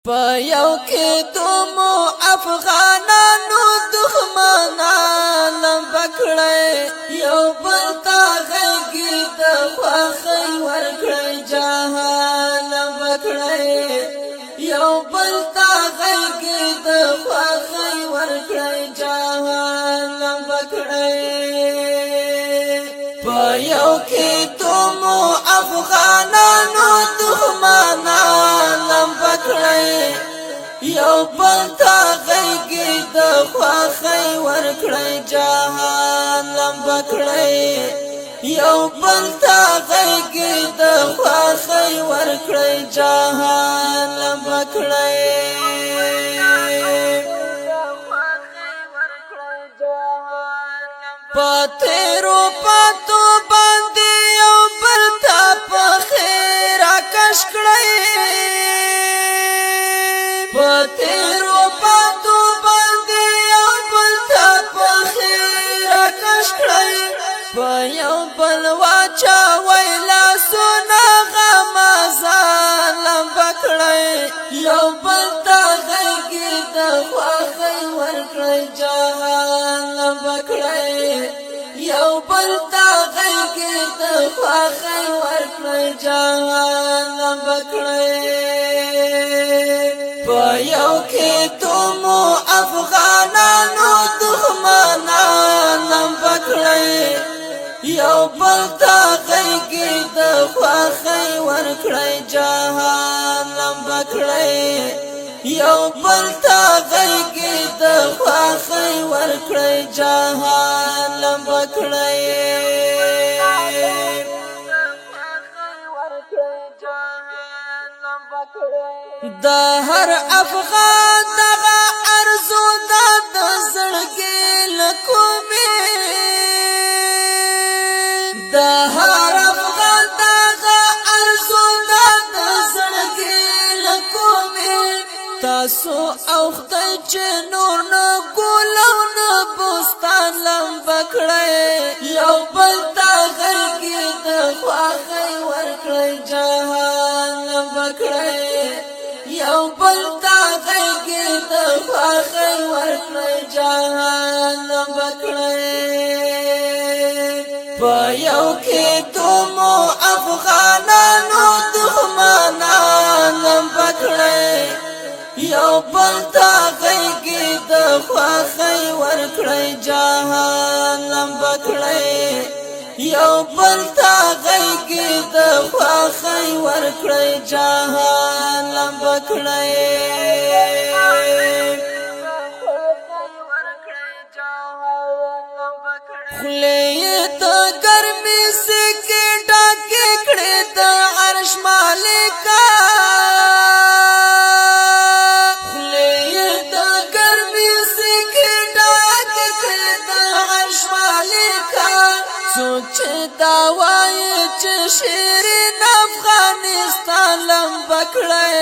په یو کې دومو افغانانو دښمنان لمبه کړی یو بل ته غېږې د خوښۍ ورکړی جهان لمبه کړی یو بل ته غېږې د خوښۍ ورکړی جهان لمبه کړی په یو کې دومو افغانانو دښمنان لمبه کړی یو بل ته غېږې د خوښۍ ورکړی جهان لمبه کړی یو بل ته غېږې د خوښۍ ورکړی جهان لمبه کړی په تیرو پاتو باندې یو بل ته پښې راکش کړی په تیرو پاتو باندې یو بل ته پښې راکش کړی په یو بل واچوی لاسونه غمازان لمبه کړی یو بل ته غېږې د خوښۍ ورکړی جهان لمبه کړی یو بل ته غېږې د خوښۍ ورکړی جهان لمبه کړی په یو کې دومو افغانانو دښمنان لمبه کړی یو بل ته غېږې د خوښۍ ورکړی جهان لمبه کړی یو بل ته غېږې د خوښۍ ورکړی جهان لمبه کړی د هر افغان دغه ارزو ده د زړګي له کومې د هر افغان دغه ارزو ده د زړګي له کومې تاسو او خدای چې نور نه ګل او نه بوستان لمبه کړی یو بل ته غېږې د خوښۍ ورکړی جهان لمبه کړی یو بل ته غېږې د خوښۍ ورکړی جهان لمبه کړی په یو کې دومو افغانانو دښمنان لمبه کړی یو بل ته غېږې د خوښۍ ورکړی جهان لمبه کړی یو بل ته غېږې د خوښۍ ورکړی جهان لمبه کړی خولې یې د ګرمۍ سکې ډکې کړې د عرش مالکه سوچ دا وایي چې شیرین افغانستان لمبه کړی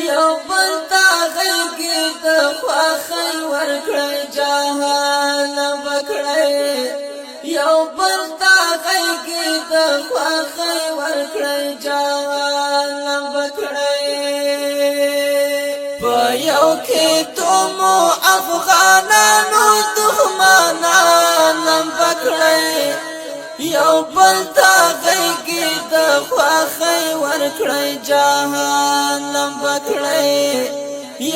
یو بل ته غېږې د خوښۍ ورکړی جهان لمبه کړی یو بل ته غېږې د خوښۍ ورکړی جهان لمبه کړی په یو کې دومو افغانانو دښمنان لمبه کړی یو بل ته غېږې د خوښۍ ورکړی جهان لمبه کړی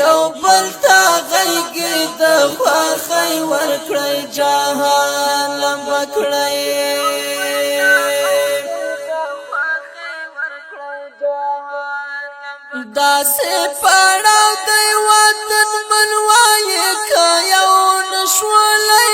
یو بل ته غېږې د خوښۍ ورکړی جهان لمبه کړی داسې پړاو دی وطن منوایې که یو نشولی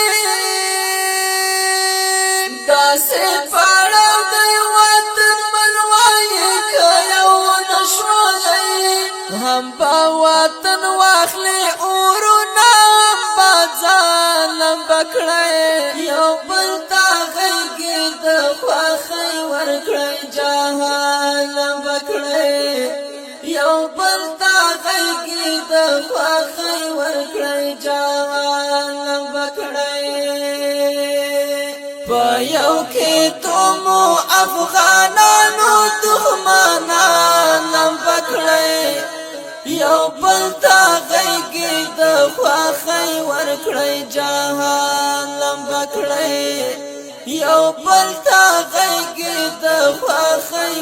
داسې پړاو دی وطن منوایې که یو نشولی هم به وطن واخلي اورونه هم به ځان لمبه کړی یو بل ته غېږې د خوښۍ ورکړی جهان لمبه کړی یو بل ته غېږې د خوښۍ ورکړی جهان لمبه کړی په یو کې دومو افغانانو دښمنان لمبه کړی یو بل تا غیږې د خواخۍ ورکړی جهان لمبه کړی یو بل تا غیږې د خواخۍ